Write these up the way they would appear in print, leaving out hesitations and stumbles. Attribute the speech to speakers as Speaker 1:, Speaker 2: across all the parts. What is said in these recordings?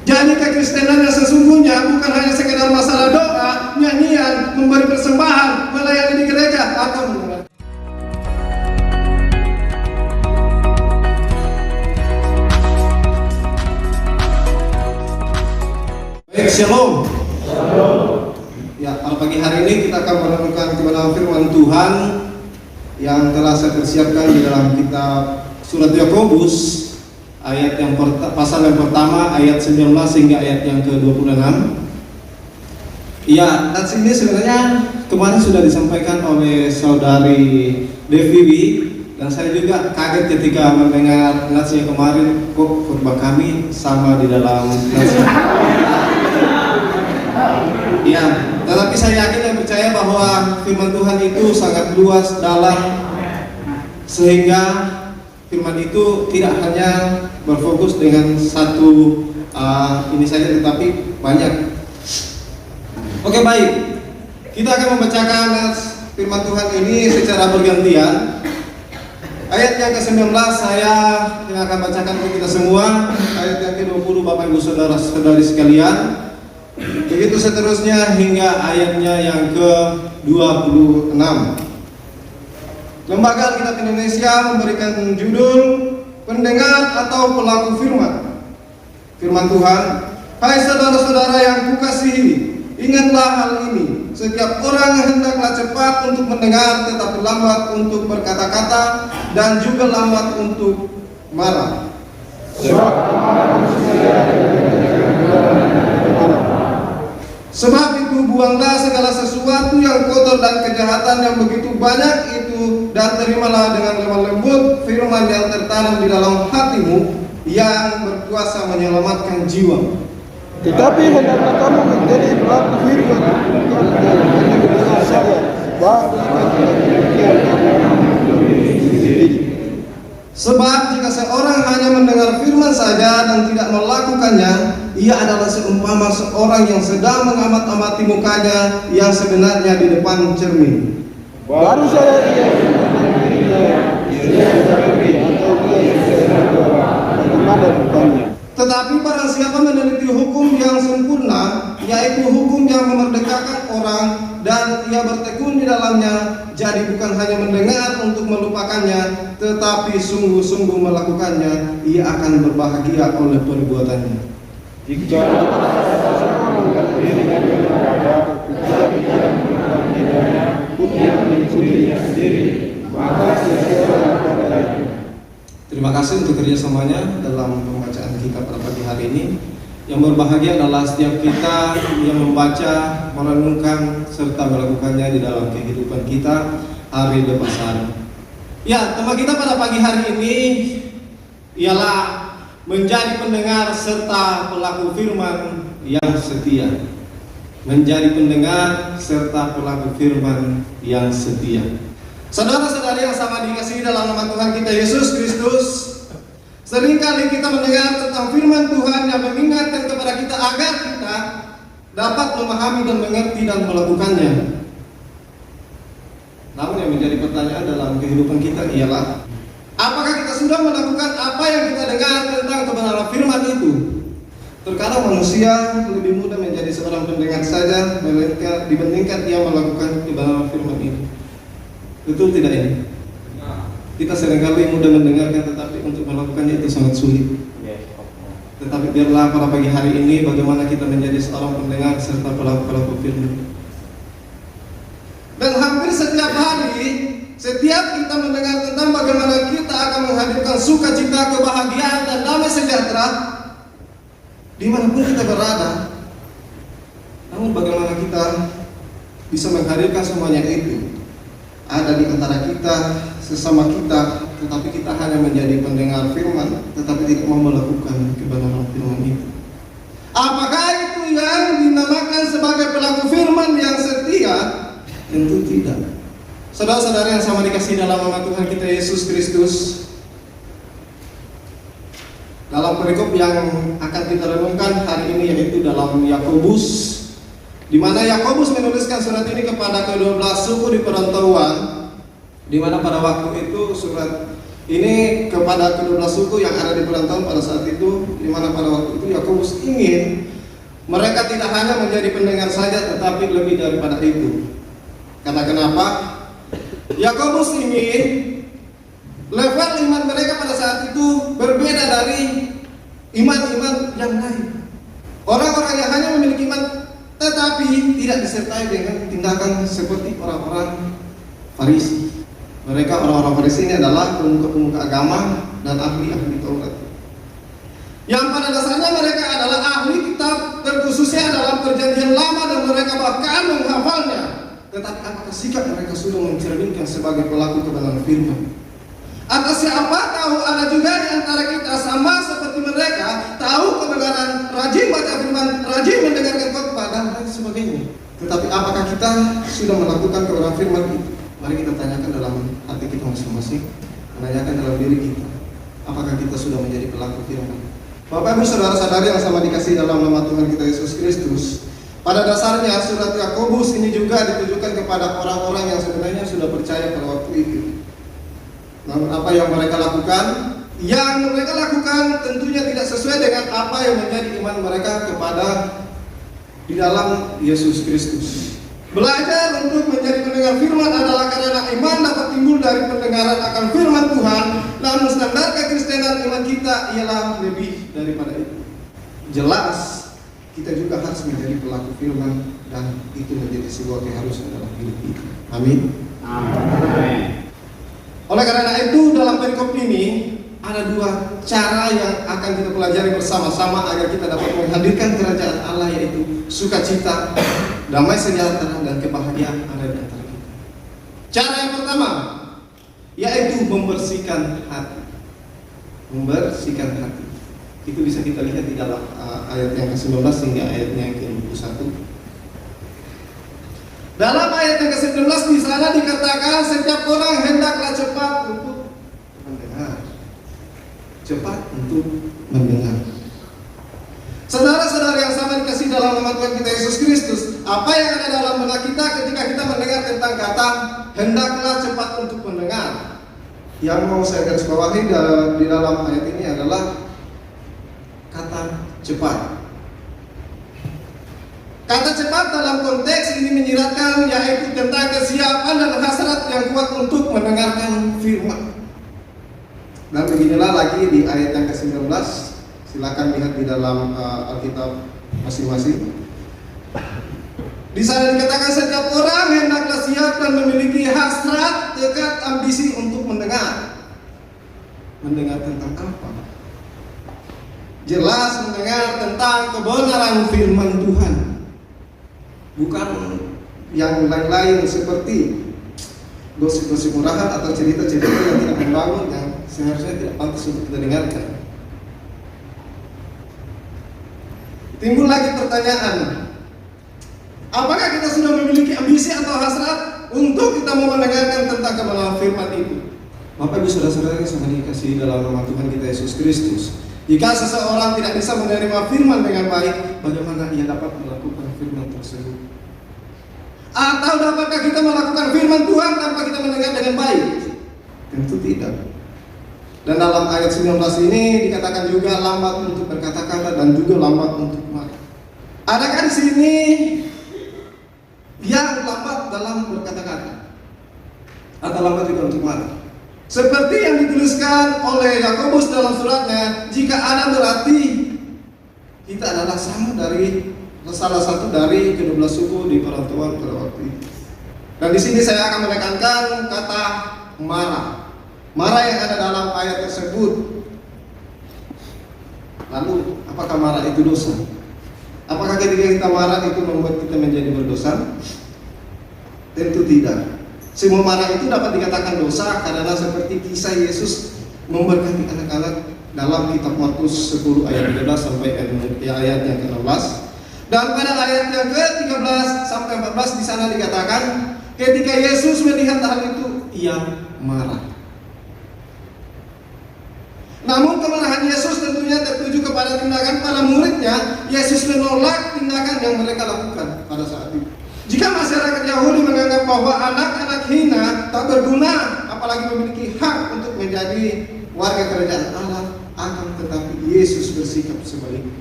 Speaker 1: Jadi kekristenan yang sesungguhnya bukan hanya sekedar masalah doa, nyanyian, memberi persembahan, melayani di gereja, atau mendengar. Baik, shalom. Ya, pada pagi hari ini kita akan merenungkan kebenaran firman Tuhan yang telah saya persiapkan di dalam kitab surat Yakobus, ayat yang pasal yang pertama, ayat 19 hingga ayat yang ke-26. Ya, dan sini sebenarnya kemarin sudah disampaikan oleh saudari Devi, dan saya juga kaget ketika mendengar nasihat kemarin, kok khotbah kami sama di dalam nasihat. Ya, tetapi saya yakin dan percaya bahwa firman Tuhan itu sangat luas, dalam, sehingga firman itu tidak hanya berfokus dengan satu ini saja, tetapi banyak. Oke, baik. Kita akan membacakan firman Tuhan ini secara bergantian. Ayat yang ke-19 saya yang akan bacakan untuk kita semua. Ayat yang ke-20 Bapak Ibu Saudara-saudari sekalian. Begitu seterusnya hingga ayatnya yang ke-26. Lembaga Alkitab Indonesia memberikan judul pendengar atau pelaku firman. Firman Tuhan, hai saudara-saudara yang kukasihi, ingatlah hal ini. Setiap orang hendaklah cepat untuk mendengar, tetapi lambat untuk berkata-kata, dan juga lambat untuk marah. Sebab itu buanglah segala sesuatu yang kotor dan kejahatan yang begitu banyak itu, dan terimalah dengan lemah lembut firman yang tertanam di dalam hatimu, yang berkuasa menyelamatkan jiwa.
Speaker 2: Tetapi hendaklah kamu menjadi pelaku firman, dengan saya.
Speaker 1: Sebab jika seorang hanya mendengar firman saja dan tidak melakukannya, ia adalah seumpama seorang yang sedang mengamat-amati mukanya yang sebenarnya di depan cermin.
Speaker 2: Baru saya dia bagaimana rupanya.
Speaker 1: Tetapi barang siapa meneliti hukum yang sempurna, yaitu hukum yang memerdekakan orang, dan ia bertekun di dalamnya, jadi bukan hanya mendengar untuk melupakannya, tetapi sungguh-sungguh melakukannya, ia akan berbahagia oleh perbuatannya.
Speaker 2: Jika seseorang berdiri kepada tetapi tidak melakukan tidaknya, dia menipu dirinya sendiri, maka sia-sialah padanya.
Speaker 1: Terima kasih untuk kerjasamanya dalam pembacaan kita pada pagi hari ini. Yang berbahagia adalah setiap kita yang membaca, merenungkan, serta melakukannya di dalam kehidupan kita hari lepas hari. Ya, tema kita pada pagi hari ini ialah menjadi pendengar serta pelaku firman yang setia. Menjadi pendengar serta pelaku firman yang setia. Saudara-saudari yang sama dikasihi dalam nama Tuhan kita Yesus Kristus, seringkali kita mendengar tentang firman Tuhan yang mengingatkan kepada kita agar kita dapat memahami dan mengerti dan melakukannya. Namun yang menjadi pertanyaan dalam kehidupan kita ialah, apakah kita sudah melakukan apa yang kita dengar tentang kebenaran firman itu? Terkadang manusia lebih mudah menjadi seorang pendengar saja dibandingkan ia melakukan kebenaran firman itu. Betul tidak ini? Kita seringkali mudah mendengarkan, tetapi untuk melakukannya itu sangat sulit. Tetapi biarlah pada pagi hari ini bagaimana kita menjadi seorang pendengar serta pelaku firman. Dan hampir setiap hari, setiap kita mendengar tentang bagaimana kita akan menghadirkan sukacita, kebahagiaan, dan damai sejahtera dimanapun kita berada. Namun bagaimana kita bisa menghadirkan semuanya itu? Ada di antara kita, sesama kita, tetapi kita hanya menjadi pendengar firman, tetapi tidak mau melakukan kebenaran firman itu. Apakah itu yang dinamakan sebagai pelaku firman yang setia? Tentu tidak. Saudara-saudara yang sama dikasihi dalam nama Tuhan kita Yesus Kristus, dalam perikop yang akan kita renungkan hari ini yaitu dalam Yakobus, di mana Yakobus menuliskan surat ini kepada ke-12 suku di perantauan, di mana pada waktu itu surat Ini kepada kedua suku yang ada di perantauan pada saat itu, di mana pada waktu itu Yakobus ingin mereka tidak hanya menjadi pendengar saja, tetapi lebih daripada itu. Karena kenapa? Yakobus ingin level iman mereka pada saat itu berbeda dari iman-iman yang lain. Orang-orang yang hanya memiliki iman tetapi tidak disertai dengan tindakan seperti orang-orang Farisi. Mereka orang-orang Farisi ini adalah pemuka-pemuka agama dan ahli-ahli Taurat, yang pada dasarnya mereka adalah ahli kitab, terkhususnya dalam perjanjian lama, dan mereka bahkan menghafalnya. Tetapi apakah sikap mereka sudah mencerminkan sebagai pelaku kebenaran firman? Atau siapa tahu ada juga di antara kita sama seperti mereka, tahu kebenaran, rajin baca firman, rajin mendengarkan khotbah dan lain sebagainya. Tetapi apakah kita sudah melakukan kebenaran firman itu? Mari kita tanyakan dalam hati kita masing-masing, menanyakan dalam diri kita, apakah kita sudah menjadi pelaku firman? Bapak Ibu saudara-saudari yang sama dikasihi dalam nama Tuhan kita Yesus Kristus, pada dasarnya surat Yakobus ini juga ditujukan kepada orang-orang yang sebenarnya sudah percaya pada waktu itu. Namun apa yang mereka lakukan? Yang mereka lakukan tentunya tidak sesuai dengan apa yang menjadi iman mereka kepada di dalam Yesus Kristus. Belajar untuk menjadi pendengar firman adalah karena iman dapat timbul dari pendengaran akan firman Tuhan. Namun standar kekristenan iman kita ialah lebih daripada itu. Jelas kita juga harus menjadi pelaku firman, dan itu menjadi sebuah keharusan dalam hidup kita. Amin.
Speaker 2: Amin.
Speaker 1: Oleh karena itu dalam perikop ini ada dua cara yang akan kita pelajari bersama-sama agar kita dapat menghadirkan kerajaan Allah, yaitu sukacita, damai sejahtera, dan kebahagiaan ada di antara kita. Cara yang pertama yaitu membersihkan hati. Membersihkan hati. Itu bisa kita lihat di dalam ayat yang ke-19 hingga ayatnya yang ke-21. Dalam ayat yang ke-19 di sana dikatakan setiap orang hendaklah cepat untuk mendengar. Cepat untuk mendengar. Saudara-saudara yang sama dikasihi dalam nama Tuhan kita Yesus Kristus, apa yang ada dalam benak kita ketika kita mendengar tentang kata hendaklah cepat untuk mendengar? Yang mau saya garis bawahi di dalam ayat ini adalah kata cepat. Kata cepat dalam konteks ini menyiratkan yaitu tentang kesiapan dan hasrat yang kuat untuk mendengarkan firman. Dan beginilah lagi di ayat yang ke-19. Silakan lihat di dalam Alkitab masing-masing. Di sana dikatakan setiap orang hendaklah siap dan memiliki hasrat, tekad, ambisi untuk mendengar. Mendengar tentang apa? Jelas mendengar tentang kebenaran firman Tuhan. Bukan yang lain-lain seperti gosip-gosip murahan atau cerita-cerita yang tidak membangun, yang seharusnya tidak pantas untuk kita dengarkan. Timbul lagi pertanyaan, apakah kita sudah memiliki ambisi atau hasrat untuk kita mau mendengarkan tentang kebenaran firman itu? Bapak Ibu saudara-saudara yang sangat dikasihi dalam nama Tuhan kita Yesus Kristus, jika seseorang tidak bisa menerima firman dengan baik, bagaimana ia dapat melakukan firman tersebut? Atau dapatkah kita melakukan firman Tuhan tanpa kita mendengar dengan baik? Tentu tidak. Dan dalam ayat 19 ini dikatakan juga lambat untuk berkata-kata dan juga lambat untuk marah. Adakah di sini yang lambat dalam berkata-kata atau lambat juga untuk marah? Seperti yang dituliskan oleh Yakobus dalam suratnya, jika ada berarti kita adalah salah satu dari kedua suku di perantauan pada waktu itu. Dan di sini saya akan menekankan kata marah. Marah yang ada dalam ayat tersebut. Lalu, apakah marah itu dosa? Apakah ketika kita marah itu membuat kita menjadi berdosa? Tentu tidak. Semua marah itu dapat dikatakan dosa karena seperti kisah Yesus memberkati anak-anak dalam kitab Markus 10 ayat 13 sampai ayat yang ke-16. Dan pada ayat yang ke-13 sampai 14 di sana dikatakan ketika Yesus melihat hal itu, ia marah. Namun kemarahan Yesus tentunya tertuju kepada tindakan para muridnya. Yesus menolak tindakan yang mereka lakukan pada saat itu. Jika masyarakat Yahudi menganggap bahwa anak-anak hina tak berguna apalagi memiliki hak untuk menjadi warga kerajaan Allah, akan tetapi Yesus bersikap sebaliknya.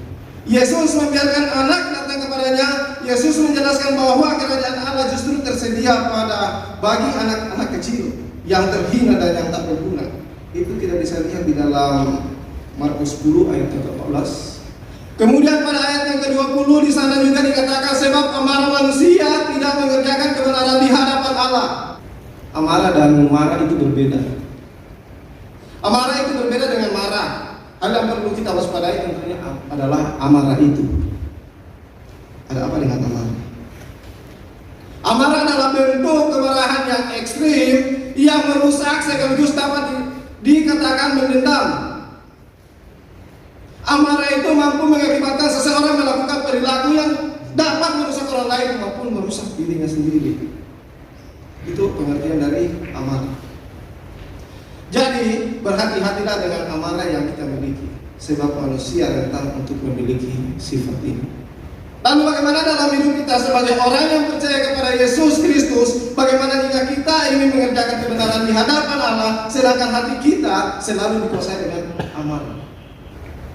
Speaker 1: Yesus membiarkan anak datang kepadanya. Yesus menjelaskan bahwa kerajaan Allah justru tersedia bagi anak-anak kecil yang terhina dan yang tak berguna. Itu kita bisa lihat di dalam Markus 10 ayat yang ke-14. Kemudian pada ayat yang ke-20 di sana juga dikatakan sebab amarah manusia tidak mengerjakan kebenaran di hadapan Allah. Amarah dan marah itu berbeda. Amarah itu berbeda dengan marah. Hal yang perlu kita waspadai tentunya adalah amarah itu. Ada apa dengan amarah? Amarah adalah bentuk kemarahan yang ekstrim yang merusak sekaligus dapat dikatakan mendendam. Amarah itu mampu mengakibatkan seseorang melakukan perilaku yang dapat merusak orang lain maupun merusak dirinya sendiri. Itu pengertian dari amarah. Jadi berhati-hatilah dengan amarah yang kita miliki, sebab manusia rentan untuk memiliki sifat ini. Lalu bagaimana dalam hidup kita sebagai orang yang percaya kepada Yesus Kristus? Bagaimana jika kita ingin mengerjakan kebenaran di hadapan Allah, sedangkan hati kita selalu dikuasai dengan amarah?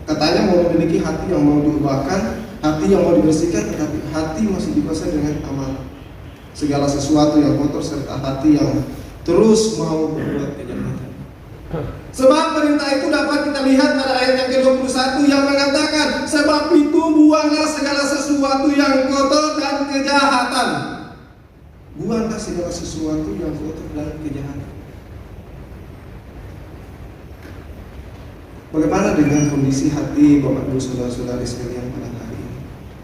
Speaker 1: Katanya mau memiliki hati yang mau diubahkan, hati yang mau dibersihkan, tetapi hati masih dikuasai dengan amarah. Segala sesuatu yang kotor serta hati yang terus mau berbuat kejahatan. Sebab perintah itu dapat kita lihat pada ayat yang ke-21 yang mengatakan, sebab itu buanglah segala sesuatu yang kotor dan kejahatan. Buanglah segala sesuatu yang kotor dan kejahatan. Bagaimana dengan kondisi hati Bapak Ibu saudara-saudari sekalian pada hari ini?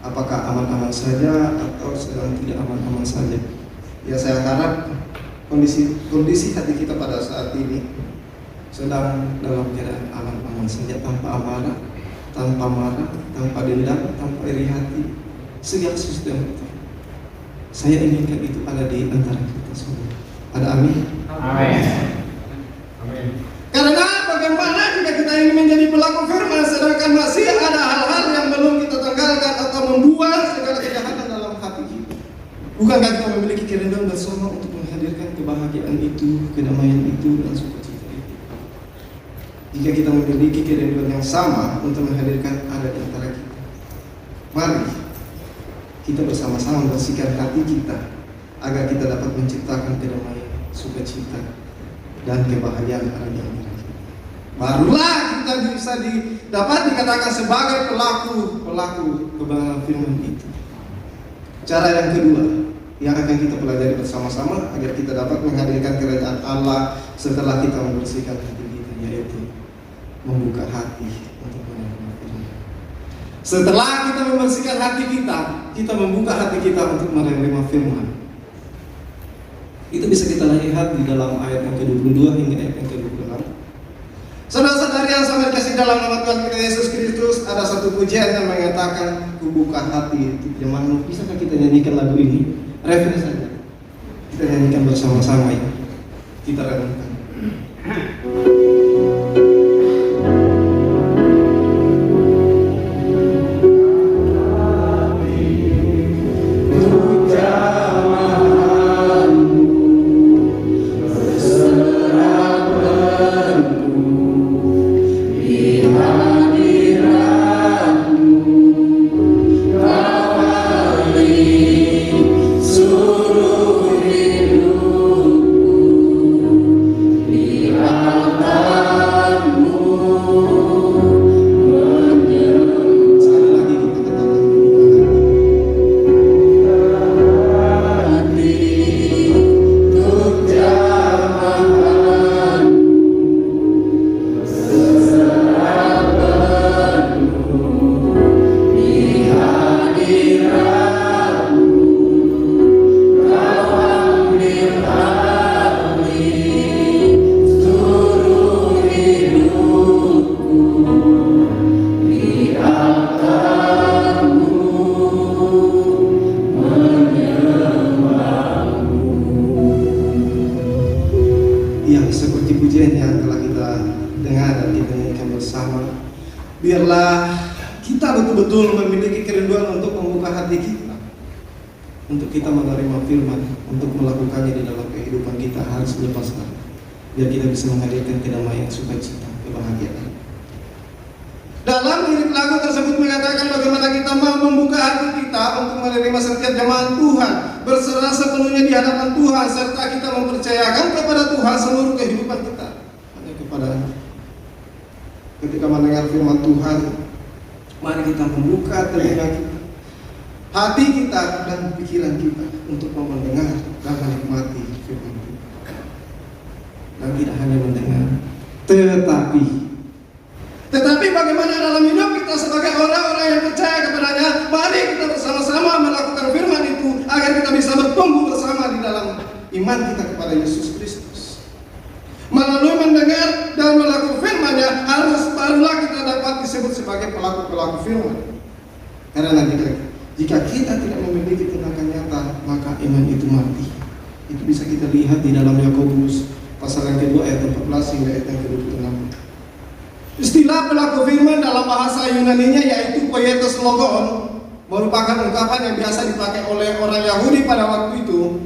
Speaker 1: Apakah aman-aman saja atau sedang tidak aman-aman saja? Ya, saya harap kondisi hati kita pada saat ini sedang dalam keadaan aman-aman saja, tanpa amarah, tanpa marah, tanpa dendam, tanpa iri hati, segala sesuatu yang betul. Saya inginkan itu ada di antara kita semua. Ada amin?
Speaker 2: Amin. Amin.
Speaker 1: Karena bagaimana jika kita ingin menjadi pelaku firman sedangkan masih ada hal-hal yang belum kita tanggalkan atau membuat segala kejahatan dalam hati kita? Bukankah kita memiliki kerinduan bersama untuk menghadirkan kebahagiaan itu, kedamaian itu, dan sukacita? Jika kita memiliki kerinduan yang sama untuk menghadirkan ada di antara kita, mari kita bersama-sama membersihkan hati kita agar kita dapat menciptakan kedamaian, sukacita, dan kebahagiaan ada di antara kita. Barulah kita bisa dapat dikatakan sebagai pelaku kebenaran firman itu. Cara yang kedua yang akan kita pelajari bersama-sama agar kita dapat menghadirkan kerajaan Allah setelah kita membersihkan hati kita, yaitu membuka hati untuk menerima firman. Setelah kita membersihkan hati kita membuka hati kita untuk menerima firman. Itu bisa kita lihat di dalam ayat yang ke-22 hingga ayat yang ke-26. Saudara-saudari yang sama dikasih dalam nama Tuhan kita Yesus Kristus, ada satu pujian yang mengatakan, "Kubuka hati untuk jemaatmu." Bisakah kita nyanyikan lagu ini? Refren saja. Kita nyanyikan bersama-sama ya. Kita renungkan. Biarlah kita betul-betul memiliki kerinduan untuk membuka hati kita, untuk kita menerima firman, untuk melakukannya di dalam kehidupan kita hari selepas hari. biar kita bisa menghadirkan kedamaian, sukacita, kebahagiaan. Dalam lirik lagu tersebut mengatakan bagaimana kita mau membuka hati kita untuk menerima setiap jemaat Tuhan, berserah sepenuhnya di hadapan Tuhan, serta kita mempercayakan kepada Tuhan seluruh kehidupan kita. Hanya kepada-Nya. Ketika mendengar firman Tuhan, mari kita membuka telinga kita, hati kita dan pikiran kita untuk mau mendengar dan menikmati firman Tuhan. Dan tidak hanya mendengar, tetapi bagaimana dalam hidup kita sebagai orang-orang yang percaya kepada-Nya, mari kita bersama-sama melakukan firman itu agar kita bisa bertumbuh bersama di dalam iman kita kepada Yesus Kristus. Melalui mendengar dan melakukan firman-Nya, barulah kita dapat disebut sebagai pelaku-pelaku firman. Karena jika kita tidak memiliki tindakan nyata, maka iman itu mati. Itu bisa kita lihat di dalam Yakobus pasal yang kedua ayat 14 hingga ayat yang ke-26. Istilah pelaku firman dalam bahasa Yunani-nya yaitu poietos logon, merupakan ungkapan yang biasa dipakai oleh orang Yahudi pada waktu itu.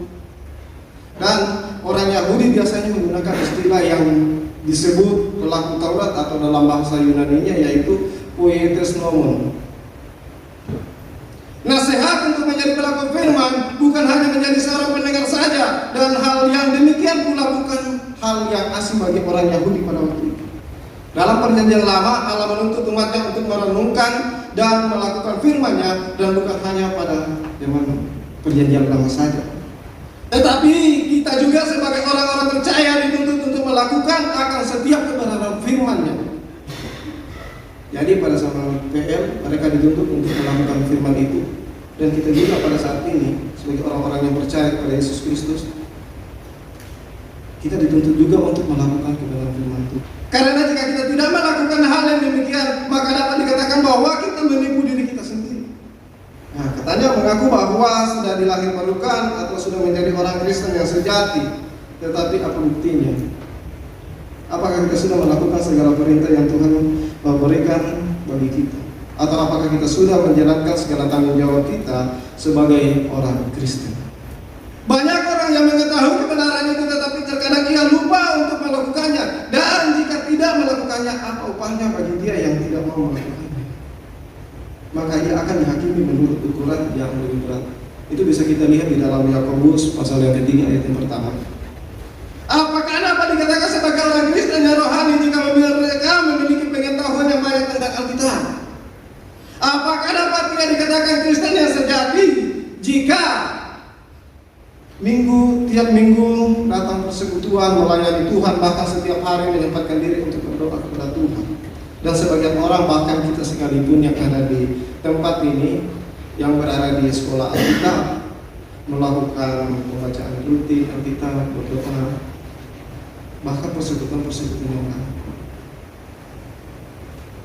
Speaker 1: Dan orang Yahudi biasanya menggunakan istilah yang disebut pelaku Taurat atau dalam bahasa Yunani-nya yaitu poietos nomon. Nasihat untuk menjadi pelaku firman bukan hanya menjadi seorang pendengar saja, dan hal yang demikian pula bukan hal yang asing bagi orang Yahudi pada waktu itu. Dalam perjanjian lama, Allah menuntut umatnya untuk merenungkan dan melakukan firman-Nya, dan bukan hanya pada zaman perjanjian lama saja. Tetapi kita juga sebagai orang-orang percaya dituntut untuk melakukan akan setiap kebenaran firman-Nya. Jadi pada zaman PL mereka dituntut untuk melakukan firman itu, dan kita juga pada saat ini sebagai orang-orang yang percaya kepada Yesus Kristus, kita dituntut juga untuk melakukan kebenaran firman itu. Karena jika kita tidak melakukan hal yang demikian, maka dapat dikatakan bahwa kita menipu diri kita sendiri. Nah, katanya mengaku bahwa sudah dilahir barukan atau sudah menjadi orang Kristen yang sejati, tetapi apa buktinya? Apakah kita sudah melakukan segala perintah yang Tuhan berikan bagi kita? Atau apakah kita sudah menjalankan segala tanggung jawab kita sebagai orang Kristen? Banyak orang yang mengetahui kebenaran itu, tetapi terkadang ia lupa untuk melakukannya. Dan jika tidak melakukannya, apa upahnya bagi dia yang tidak mau melakukannya? Maka ia akan dihakimi menurut ukuran yang lebih berat. Itu bisa kita lihat di dalam Yakobus pasal yang ketiga ayat yang pertama. Apakah dapat dikatakan sebagai orang Kristen yang rohani jika mereka memiliki pengetahuan yang baik tentang Alkitab? Apakah dapat tidak dikatakan Kristen yang sejati jika tiap minggu datang persekutuan, melayani Tuhan, bahkan setiap hari menyempatkan diri untuk berdoa kepada Tuhan? Dan sebagian orang, bahkan kita sekalipun yang ada di tempat ini, yang berada di sekolah Alkitab, melakukan pembacaan rutin Alkitab, berdoa, bahkan persekutuan yang lain.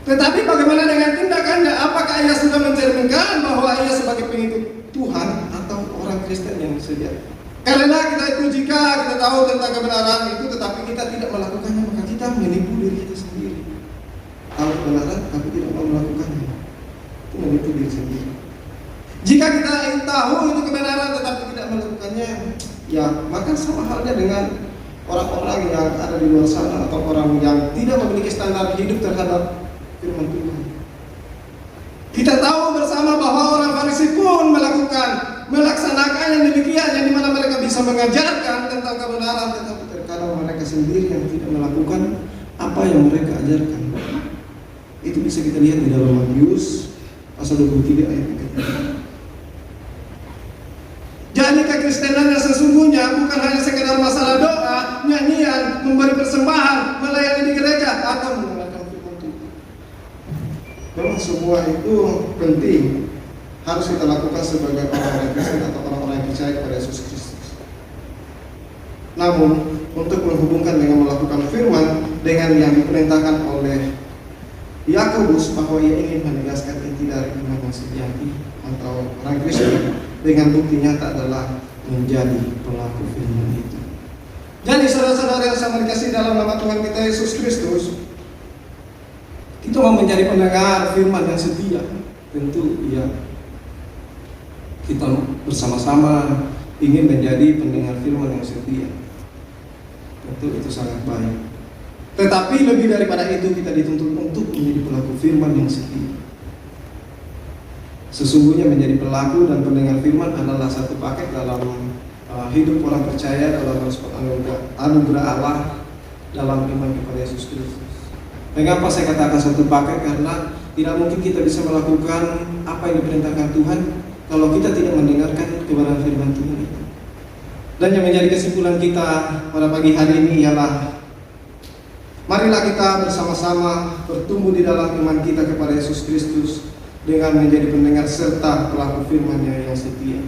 Speaker 1: Tetapi bagaimana dengan tindakannya? Apakah ia sudah mencerminkan bahwa ia sebagai pengikut Tuhan atau orang Kristen yang sejati? Karena kita itu, jika kita tahu tentang kebenaran itu tetapi kita tidak melakukannya, maka kita menipu diri kita sendiri. Tahu kebenaran tapi tidak mau melakukannya, itu menipu diri sendiri. Jika kita tahu itu kebenaran tetapi tidak melakukannya, ya maka sama halnya dengan orang-orang yang ada di luar sana atau orang yang tidak memiliki standar hidup terhadap firman Tuhan. Kita tahu bersama bahwa orang Farisi pun melaksanakan yang demikian, yang dimana mereka bisa mengajarkan tentang kebenaran, tetapi terkadang mereka sendiri yang tidak melakukan apa yang mereka ajarkan. Itu bisa kita lihat di dalam Matius pasal 23 ayat 3. Jadi kekristenan yang sesungguhnya bukan hanya sekedar masalah doa, nyanyian, memberi persembahan, melayani di gereja, atau mendengarkan firman Tuhan. Memang semua itu penting, harus kita lakukan sebagai orang-orang Kristen atau orang-orang yang percaya kepada Yesus Kristus. Namun, untuk menghubungkan dengan melakukan firman dengan yang diperintahkan oleh Yakobus bahwa ia ingin menegaskan inti dari iman yang sejati atau orang Kristen dengan bukti nyata adalah menjadi pelaku firman itu. Jadi saudara-saudara yang saya kasih dalam nama Tuhan kita Yesus Kristus, kita mau menjadi pendengar firman yang setia. Tentu ya, kita bersama-sama ingin menjadi pendengar firman yang setia. Tentu itu sangat baik. Tetapi lebih daripada itu, kita dituntut untuk menjadi pelaku firman yang setia. Sesungguhnya menjadi pelaku dan pendengar firman adalah satu paket dalam hidup orang percaya dalam respon anugerah Allah dalam iman kepada Yesus Kristus. Mengapa saya katakan satu paket? Karena tidak mungkin kita bisa melakukan apa yang diperintahkan Tuhan kalau kita tidak mendengarkan kebenaran firman Tuhan itu. Dan yang menjadi kesimpulan kita pada pagi hari ini ialah, marilah kita bersama-sama bertumbuh di dalam iman kita kepada Yesus Kristus dengan menjadi pendengar serta pelaku firman-Nya yang setia,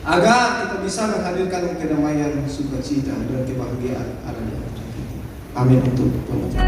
Speaker 1: agar kita bisa menghadirkan kedamaian, sukacita, dan kebahagiaan ada di antara kita. Amin untuk penutup.